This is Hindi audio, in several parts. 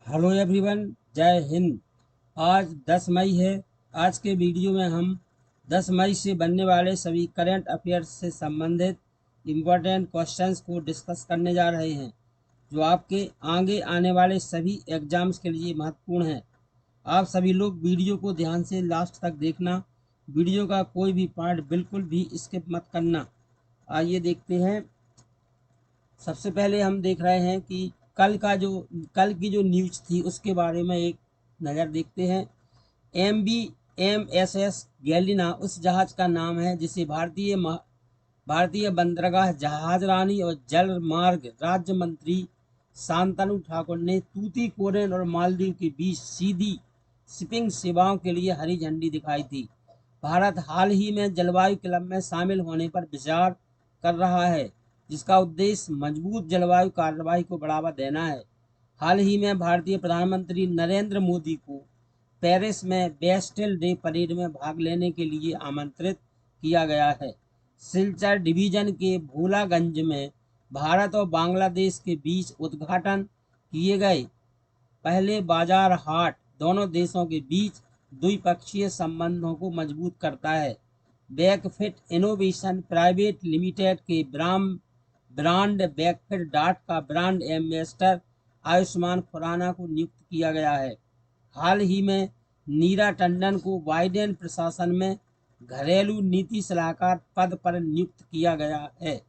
हेलो एवरीवन, जय हिंद। आज 10 मई है। आज के वीडियो में हम 10 मई से बनने वाले सभी करंट अफेयर्स से संबंधित इम्पोर्टेंट क्वेश्चंस को डिस्कस करने जा रहे हैं, जो आपके आगे आने वाले सभी एग्जाम्स के लिए महत्वपूर्ण है। आप सभी लोग वीडियो को ध्यान से लास्ट तक देखना। वीडियो का कोई भी पार्ट बिल्कुल भी स्किप मत करना। आइए देखते हैं। सबसे पहले हम देख रहे हैं कि कल की जो न्यूज थी उसके बारे में एक नज़र देखते हैं। MV-MSS गैलिना उस जहाज का नाम है जिसे भारतीय बंदरगाह जहाज रानी और जल मार्ग राज्य मंत्री शांतनु ठाकुर ने तूतीकोरिन और मालदीव के बीच सीधी शिपिंग सेवाओं के लिए हरी झंडी दिखाई थी। भारत हाल ही में जलवायु क्लब में शामिल होने पर विचार कर रहा है, जिसका उद्देश्य मजबूत जलवायु कार्रवाई को बढ़ावा देना है। हाल ही में भारतीय प्रधानमंत्री नरेंद्र मोदी को पेरिस में बेस्टिल डे परेड में भाग लेने के लिए आमंत्रित किया गया है। सिलचर डिवीजन के भोलागंज में भारत और बांग्लादेश के बीच उद्घाटन किए गए पहले बाजार हाट दोनों देशों के बीच द्विपक्षीय संबंधों को मजबूत करता है। बैकफिट इनोवेशन प्राइवेट लिमिटेड के ब्रांड बैकफिट डाट का ब्रांड एम्बेसडर आयुष्मान खुराना को नियुक्त किया गया है। हाल ही में नीरा टंडन को बाइडेन प्रशासन में घरेलू नीति सलाहकार पद पर नियुक्त किया गया है।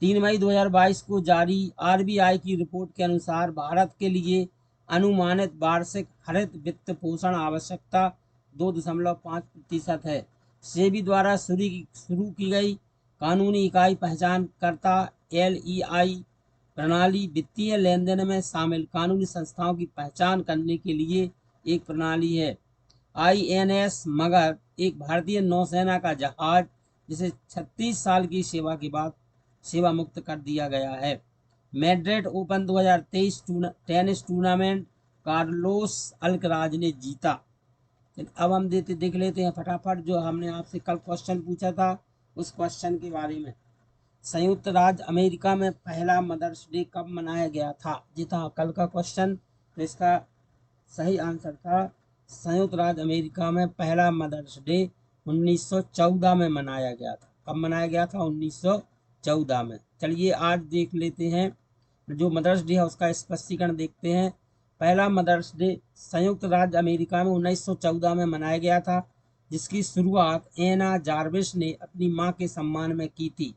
3 मई 2022 को जारी RBI की रिपोर्ट के अनुसार भारत के लिए अनुमानित वार्षिक हरित वित्त पोषण आवश्यकता 2.5% है। सेबी द्वारा शुरू की गई कानूनी इकाई पहचानकर्ता LEI प्रणाली वित्तीय लेन देन में शामिल कानूनी संस्थाओं की पहचान करने के लिए एक प्रणाली है। INS मगर एक भारतीय नौसेना का जहाज जिसे 36 साल की सेवा के बाद सेवा मुक्त कर दिया गया है। Madrid open 2023 tennis tournament Carlos Alcaraz ने जीता। अब हम देख लेते हैं फटाफट जो हमने आपसे कल क्वेश्चन पूछा था उस क्वेश्चन के बारे में। संयुक्त राज्य अमेरिका में पहला मदर्स डे कब मनाया गया था? जी था कल का क्वेश्चन। तो इसका सही आंसर था संयुक्त राज्य अमेरिका में पहला मदर्स डे 1914 में मनाया गया था। कब मनाया गया था? 1914 में। चलिए आज देख लेते हैं जो मदर्स डे है उसका स्पष्टीकरण देखते हैं। पहला मदर्स डे संयुक्त राज्य अमेरिका में 1914 में मनाया गया था, जिसकी शुरुआत एना जार्विस ने अपनी मां के सम्मान में की थी।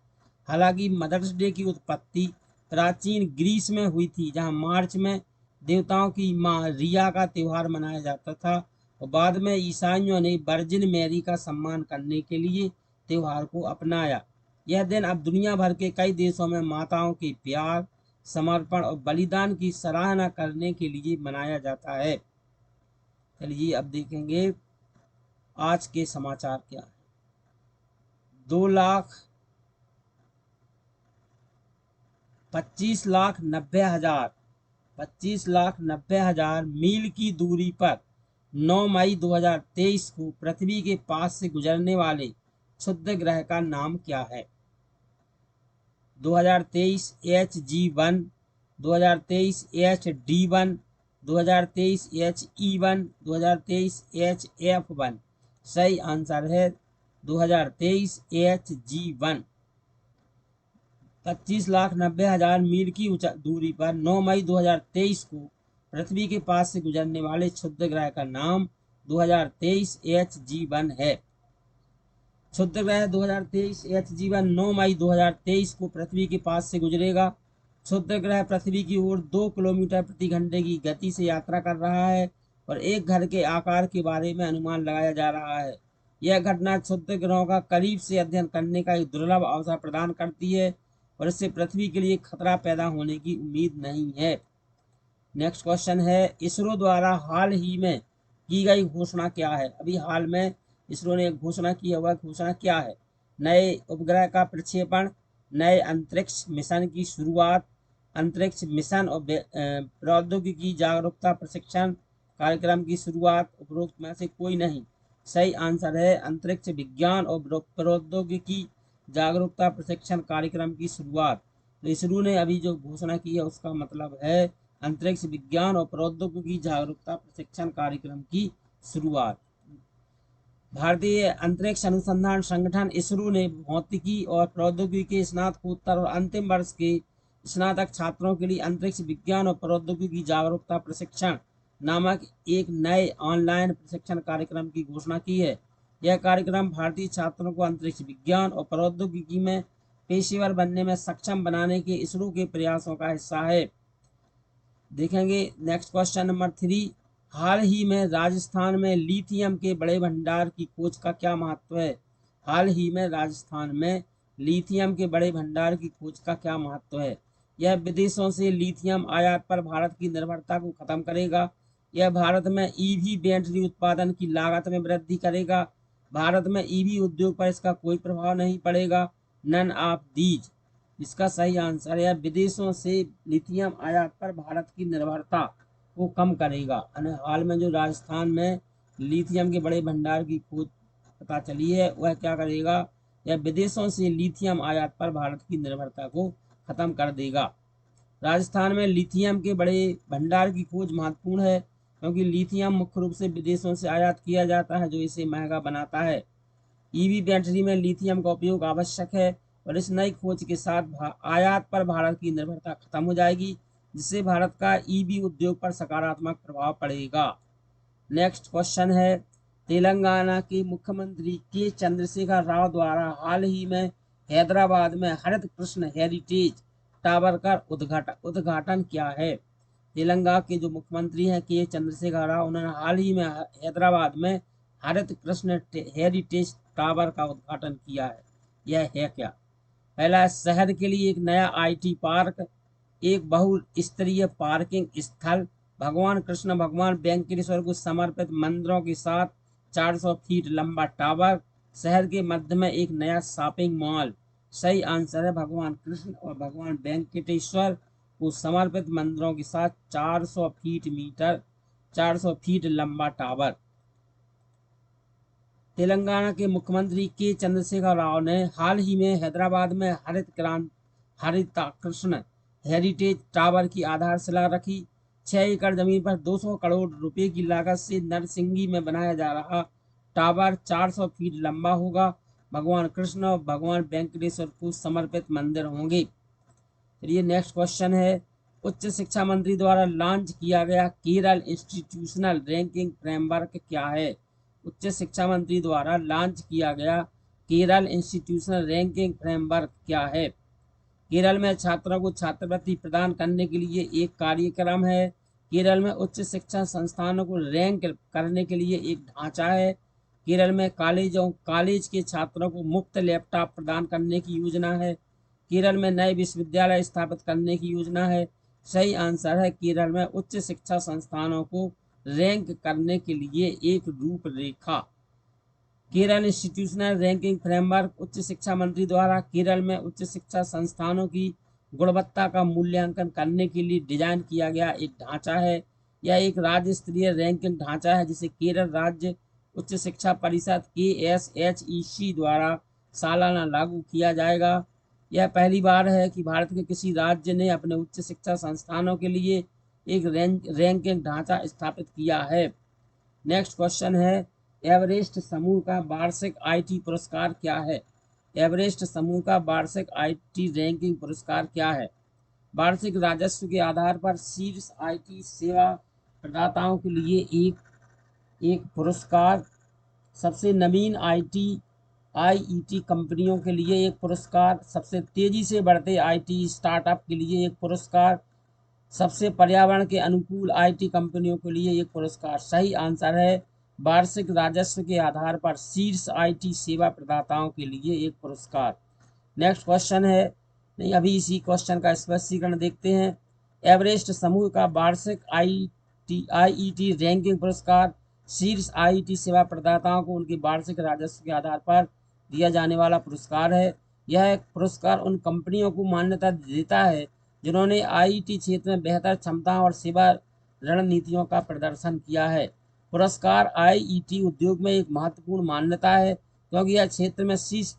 हालांकि मदर्स डे की उत्पत्ति प्राचीन ग्रीस में हुई थी, जहां मार्च में देवताओं की मां रिया का त्यौहार मनाया जाता था और बाद में ईसाइयों ने वर्जिन मैरी का सम्मान करने के लिए त्यौहार को अपनाया। यह दिन अब दुनिया भर के कई देशों में माताओं के प्यार, समर्पण और बलिदान की सराहना करने के लिए मनाया जाता है। चलिए अब देखेंगे आज के समाचार क्या है। 25,90,000 मील की दूरी पर 9 मई 2023 को पृथ्वी के पास से गुजरने वाले क्षुद्र ग्रह का नाम क्या है? 2023 HG1, 2023 HD1, 2023 HE1, 2023 HF1। सही आंसर है 2023 HG1। 25,90,000 मील की दूरी पर 9 मई 2023 को पृथ्वी के पास से गुजरने वाले क्षुद्र ग्रह का नाम 2023 HG1 है। क्षुद्र ग्रह 2023 HG1 9 मई 2023 को पृथ्वी के पास से गुजरेगा। क्षुद्र ग्रह पृथ्वी की ओर 2 किलोमीटर प्रति घंटे की गति से यात्रा कर रहा है और एक घर के आकार के बारे में अनुमान लगाया जा रहा है। यह घटना क्षुद्र ग्रहों का करीब से अध्ययन करने का एक दुर्लभ अवसर प्रदान करती है और इससे पृथ्वी के लिए खतरा पैदा होने की उम्मीद नहीं है। नेक्स्ट क्वेश्चन है, इसरो द्वारा हाल ही में की गई घोषणा क्या है? अभी हाल में इसरो ने एक घोषणा की है, वह घोषणा क्या है? नए उपग्रह का प्रक्षेपण, नए अंतरिक्ष मिशन की शुरुआत, अंतरिक्ष मिशन और प्रौद्योगिकी जागरूकता प्रशिक्षण कार्यक्रम की शुरुआत। उपरोक्त में से कोई नहीं। सही आंसर है अंतरिक्ष विज्ञान और प्रौद्योगिकी जागरूकता प्रशिक्षण कार्यक्रम की शुरुआत। तो इसरो ने अभी जो घोषणा की है उसका मतलब है अंतरिक्ष विज्ञान और प्रौद्योगिकी जागरूकता प्रशिक्षण कार्यक्रम की शुरुआत। भारतीय अंतरिक्ष अनुसंधान संगठन इसरो ने भौतिकी और प्रौद्योगिकी के स्नातकोत्तर और अंतिम वर्ष के स्नातक छात्रों के लिए अंतरिक्ष विज्ञान और प्रौद्योगिकी जागरूकता प्रशिक्षण नामक एक नए ऑनलाइन प्रशिक्षण कार्यक्रम की घोषणा की है। यह कार्यक्रम भारतीय छात्रों को अंतरिक्ष विज्ञान और प्रौद्योगिकी में पेशेवर बनने में सक्षम बनाने के इसरो के प्रयासों का हिस्सा है। देखेंगे नेक्स्ट क्वेश्चन नंबर 3। हाल ही में राजस्थान में लिथियम के बड़े भंडार की खोज का क्या महत्व है? हाल ही में राजस्थान में लिथियम के बड़े भंडार की खोज का क्या महत्व है? यह विदेशों से लिथियम आयात पर भारत की निर्भरता को खत्म करेगा। यह भारत में ईवी बैटरी उत्पादन की लागत में वृद्धि करेगा। भारत में ईवी उद्योग पर इसका कोई प्रभाव नहीं पड़ेगा। None of these. इसका सही आंसर है विदेशों से लिथियम आयात पर भारत की निर्भरता को कम करेगा। हाल में जो राजस्थान में लिथियम के बड़े भंडार की खोज पता चली है वह क्या करेगा? यह विदेशों से लिथियम आयात पर भारत की निर्भरता को खत्म कर देगा। राजस्थान में लिथियम के बड़े भंडार की खोज महत्वपूर्ण है क्योंकि लिथियम मुख्य रूप से विदेशों से आयात किया जाता है जो इसे महंगा बनाता है। ईवी बैटरी में लिथियम का उपयोग आवश्यक है और इस नई खोज के साथ आयात पर भारत की निर्भरता खत्म हो जाएगी जिससे भारत का ईवी उद्योग पर सकारात्मक प्रभाव पड़ेगा। नेक्स्ट क्वेश्चन है तेलंगाना के मुख्यमंत्री के चंद्रशेखर राव द्वारा हाल ही में हैदराबाद में हरित कृष्ण हेरिटेज टावर का उद्घाटन क्या है? तेलंगाना के जो मुख्यमंत्री हैं के चंद्रशेखर राव उन्होंने हाल ही में हैदराबाद में हरित कृष्ण हेरिटेज टावर का उद्घाटन किया है। यह है क्या? पहला, शहर के लिए एक नया IT पार्क, एक बहुस्तरीय पार्किंग स्थल, भगवान कृष्ण भगवान वेंकटेश्वर को समर्पित मंदिरों के साथ 400 फीट लंबा टावर, शहर के मध्य में एक नया शॉपिंग मॉल। सही आंसर है भगवान कृष्ण और भगवान वेंकटेश्वर को समर्पित मंदिरों के साथ 400 फीट लंबा टावर। तेलंगाना के मुख्यमंत्री के चंद्रशेखर राव ने हाल ही में हैदराबाद में हरित कृष्ण हेरिटेज टावर की आधारशिला रखी। 6 एकड़ जमीन पर 200 करोड़ रुपए की लागत से नरसिंगी में बनाया जा रहा टावर 400 फीट लंबा होगा। भगवान कृष्ण और भगवान वेंकटेश्वर को समर्पित मंदिर होंगे। चलिए नेक्स्ट क्वेश्चन है उच्च शिक्षा मंत्री द्वारा लॉन्च किया गया केरल इंस्टीट्यूशनल रैंकिंग फ्रेमवर्क क्या है? उच्च शिक्षा मंत्री द्वारा लॉन्च किया गया केरल इंस्टीट्यूशनल रैंकिंग फ्रेमवर्क क्या है? केरल में छात्रों को छात्रवृत्ति प्रदान करने के लिए एक कार्यक्रम है। केरल में उच्च शिक्षा संस्थानों को रैंक करने के लिए एक ढांचा है। केरल में कॉलेज के छात्रों को मुफ्त लैपटॉप प्रदान करने की योजना है। केरल में नए विश्वविद्यालय स्थापित करने की योजना है। सही आंसर है केरल में उच्च शिक्षा संस्थानों को रैंक करने के लिए एक रूपरेखा। केरल इंस्टीट्यूशनल रैंकिंग फ्रेमवर्क उच्च शिक्षा मंत्री द्वारा केरल में उच्च शिक्षा संस्थानों की गुणवत्ता का मूल्यांकन करने के लिए डिजाइन किया गया एक ढांचा है। यह एक राज्य स्तरीय रैंकिंग ढांचा है जिसे केरल राज्य उच्च शिक्षा परिषद KSHEC द्वारा सालाना लागू किया जाएगा। यह पहली बार है कि भारत के किसी राज्य ने अपने उच्च शिक्षा संस्थानों के लिए एक रैंकिंग ढांचा स्थापित किया है। नेक्स्ट क्वेश्चन है एवरेस्ट समूह का वार्षिक IT पुरस्कार क्या है? एवरेस्ट समूह का वार्षिक IT रैंकिंग पुरस्कार क्या है? वार्षिक राजस्व के आधार पर शीर्ष IT सेवा प्रदाताओं के लिए एक पुरस्कार, सबसे नवीन IET कंपनियों के लिए एक पुरस्कार, सबसे तेजी से बढ़ते IT स्टार्टअप के लिए एक पुरस्कार, सबसे पर्यावरण के अनुकूल IT कंपनियों के लिए एक पुरस्कार। सही आंसर है वार्षिक राजस्व के आधार पर शीर्ष IT सेवा प्रदाताओं के लिए एक पुरस्कार। नेक्स्ट क्वेश्चन है नहीं अभी इसी क्वेश्चन का स्पष्टीकरण देखते हैं। एवरेस्ट समूह का वार्षिक IET रैंकिंग पुरस्कार शीर्ष IT सेवा प्रदाताओं को उनके वार्षिक राजस्व के आधार पर दिया जाने वाला पुरस्कार है। यह पुरस्कार उन कंपनियों को मान्यता देता है जिन्होंने IT क्षेत्र में बेहतर क्षमता और सेवा रणनीतियों का प्रदर्शन किया है। पुरस्कार IET उद्योग में एक महत्वपूर्ण मान्यता है क्योंकि यह क्षेत्र में शीर्ष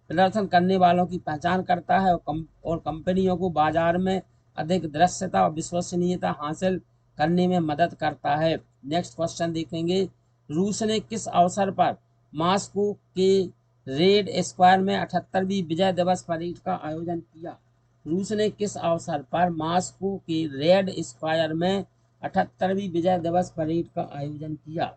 प्रदर्शन करने वालों की पहचान करता है और कंपनियों को बाजार में अधिक दृश्यता और विश्वसनीयता हासिल करने में मदद करता है। नेक्स्ट क्वेश्चन देखेंगे, रूस ने किस अवसर पर मॉस्को के रेड स्क्वायर में 78वीं विजय दिवस परेड का आयोजन किया? रूस ने किस अवसर पर मॉस्को के रेड स्क्वायर में 78वीं विजय दिवस परेड का आयोजन किया?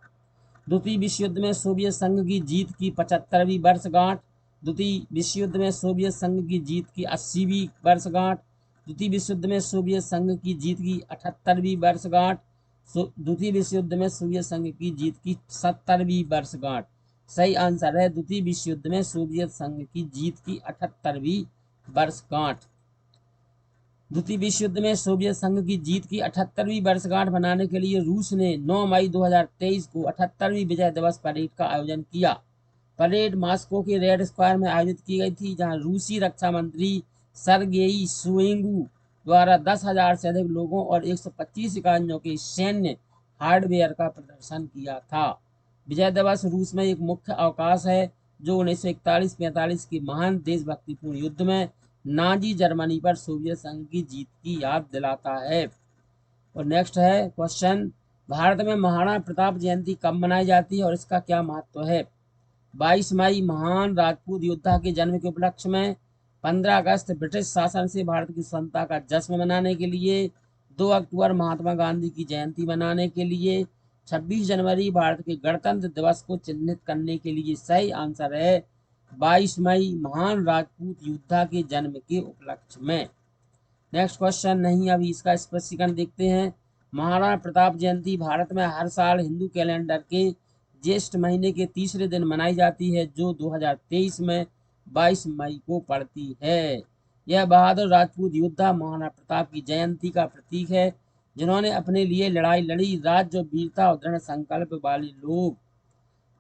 द्वितीय विश्व युद्ध में सोवियत संघ की जीत की 75वीं वर्षगांठ, द्वितीय विश्व युद्ध में सोवियत संघ की जीत की 80वीं वर्षगांठ, द्वितीय विश्व युद्ध में सोवियत संघ की जीत की 78वीं वर्षगांठ, द्वितीय विश्व युद्ध में सोवियत संघ की जीत की 70वीं वर्षगांठ। सही आंसर है द्वितीय विश्व युद्ध में सोवियत संघ की जीत की 78वीं वर्षगांठ। द्वितीय विश्व युद्ध में सोवियत संघ की जीत की 78वीं वर्षगांठ मनाने के लिए रूस ने 9 मई 2023 को 78वीं विजय दिवस परेड का आयोजन किया। परेड मॉस्को के रेड स्क्वायर में आयोजित की गई थी, जहां रूसी रक्षा मंत्री सर्गेई शोइगु द्वारा 10,000 से अधिक लोगों और 125 इकाइयों के सैन्य हार्डवेयर का प्रदर्शन किया था। विजय दिवस रूस में एक मुख्य अवकाश है जो 1941-45 के महान देशभक्तिपूर्ण युद्ध में नाजी जर्मनी पर सोवियत संघ की जीत की याद दिलाता है। और नेक्स्ट है क्वेश्चन, भारत में महाराणा प्रताप जयंती कब मनाई जाती है और इसका क्या महत्व है? 22 मई महान राजपूत योद्धा के जन्म के उपलक्ष्य में, 15 अगस्त ब्रिटिश शासन से भारत की स्वतंत्रता का जश्न मनाने के लिए, 2 अक्टूबर महात्मा गांधी की जयंती मनाने के लिए, 26 जनवरी भारत के गणतंत्र दिवस को चिन्हित करने के लिए। सही आंसर है 22 मई महान राजपूत योद्धा के जन्म के उपलक्ष्य में। नेक्स्ट क्वेश्चन नहीं, अभी इसका स्पष्टीकरण देखते हैं। महाराणा प्रताप जयंती भारत में हर साल हिंदू कैलेंडर के ज्येष्ठ महीने के तीसरे दिन मनाई जाती है, जो 2023 में 22 मई को पड़ती है। यह बहादुर राजपूत योद्धा महाराणा प्रताप की जयंती का प्रतीक है, जिन्होंने अपने लिए लड़ाई लड़ी। राज्य और वीरता और दृढ़ संकल्प वाले लोग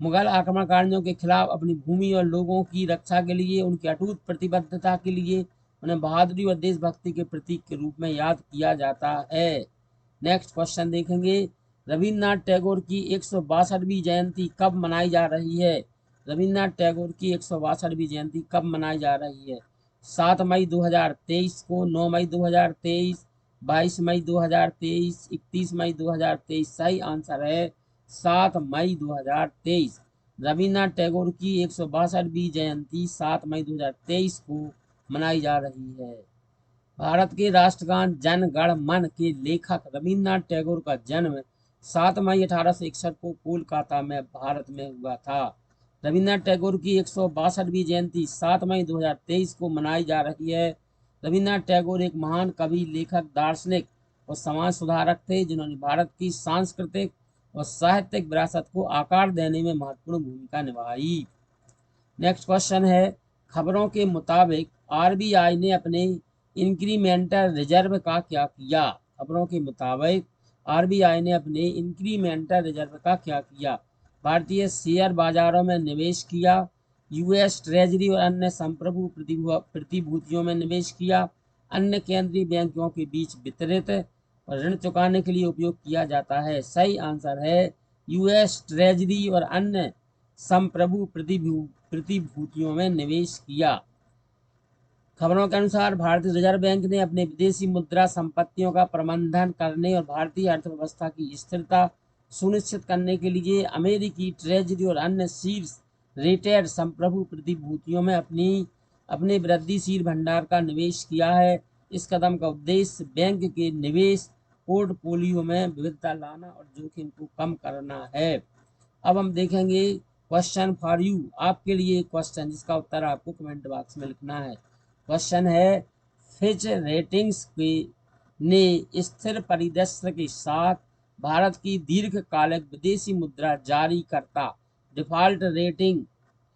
मुगल आक्रमणकारियों के खिलाफ अपनी भूमि और लोगों की रक्षा के लिए उनकी अटूट प्रतिबद्धता के लिए उन्हें बहादुरी और देशभक्ति के प्रतीक के रूप में याद किया जाता है। नेक्स्ट क्वेश्चन देखेंगे, रविन्द्रनाथ टैगोर की 162वीं जयंती कब मनाई जा रही है? रविन्द्रनाथ टैगोर की 162वीं जयंती कब मनाई जा रही है? 7 मई 2023 को, 9 मई 2023, 22 मई 2023, 31 मई 2023। सही आंसर है 7 मई 2023। रविन्द्रनाथ टैगोर की 162वीं जयंती 7 मई 2023 को मनाई जा रही है। भारत के राष्ट्रगान जन गण मन के लेखक रविन्द्रनाथ टैगोर का जन्म 7 मई 1861 को कोलकाता में भारत में हुआ था। रविन्द्रनाथ टैगोर की 162वीं जयंती 7 मई 2023 को मनाई जा रही है। रविन्द्रनाथ टैगोर एक महान कवि, लेखक, दार्शनिक और समाज सुधारक थे, जिन्होंने भारत की सांस्कृतिक और साहित्यिक विरासत को आकार देने में महत्वपूर्ण भूमिका निभाई। नेक्स्ट क्वेश्चन है, खबरों के मुताबिक आरबीआई ने अपने इंक्रीमेंटल रिजर्व का क्या किया? खबरों के मुताबिक आरबीआई ने अपने इंक्रीमेंटल रिजर्व का क्या किया? भारतीय शेयर बाजारों में निवेश किया, यूएस ट्रेजरी और अन्य संप्रभु प्रतिभूतियों में निवेश किया, अन्य केंद्रीय बैंकों के बीच वितरित और ऋण चुकाने के लिए उपयोग किया जाता है। सही आंसर है यूएस ट्रेजरी और अन्य संप्रभु प्रतिभूतियों में निवेश किया। खबरों के अनुसार भारतीय रिजर्व बैंक ने अपने विदेशी मुद्रा संपत्तियों का प्रबंधन करने और भारतीय अर्थव्यवस्था की स्थिरता सुनिश्चित करने के लिए अमेरिकी ट्रेजरी और अन्य शीर्ष रेटेड संप्रभु प्रतिभूतियों में अपने वृद्धिशील भंडार का निवेश किया है। इस कदम का उद्देश्य बैंक के निवेश पोर्टफोलियो में विविधता लाना और जोखिम को कम करना है। अब हम देखेंगे क्वेश्चन फॉर यू, आपके लिए क्वेश्चन जिसका उत्तर आपको कमेंट बॉक्स में लिखना है। क्वेश्चन है, फिच रेटिंग्स ने स्थिर परिदृश्य के साथ भारत की दीर्घकालिक विदेशी मुद्रा जारी करता डिफॉल्ट रेटिंग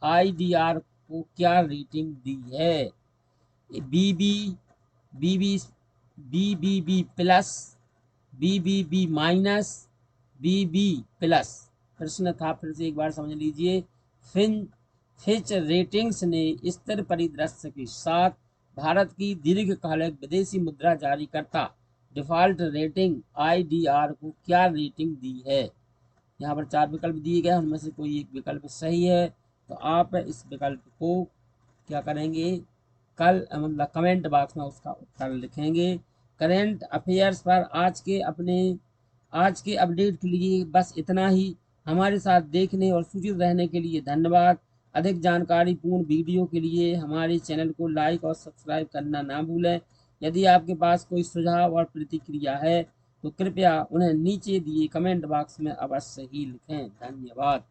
आईडीआर को क्या रेटिंग दी है? बीबी प्लस, बीबी माइनस, बीबी प्लस। प्रश्न था, फिर से एक बार समझ लीजिए। फिच रेटिंग्स ने स्थिर परिदृश्य के साथ भारत की दीर्घकालिक विदेशी मुद्रा जारी करता डिफॉल्ट रेटिंग आईडीआर को क्या रेटिंग दी है? यहाँ पर 4 विकल्प दिए गए, उनमें से कोई एक विकल्प सही है, तो आप इस विकल्प को क्या करेंगे, कल मतलब कमेंट बॉक्स में उसका उत्तर लिखेंगे। करेंट अफेयर्स पर आज के अपडेट के लिए बस इतना ही। हमारे साथ देखने और सूचित रहने के लिए धन्यवाद। अधिक जानकारी पूर्ण वीडियो के लिए हमारे चैनल को लाइक और सब्सक्राइब करना ना भूलें। यदि आपके पास कोई सुझाव और प्रतिक्रिया है तो कृपया उन्हें नीचे दिए कमेंट बॉक्स में अवश्य ही लिखें। धन्यवाद।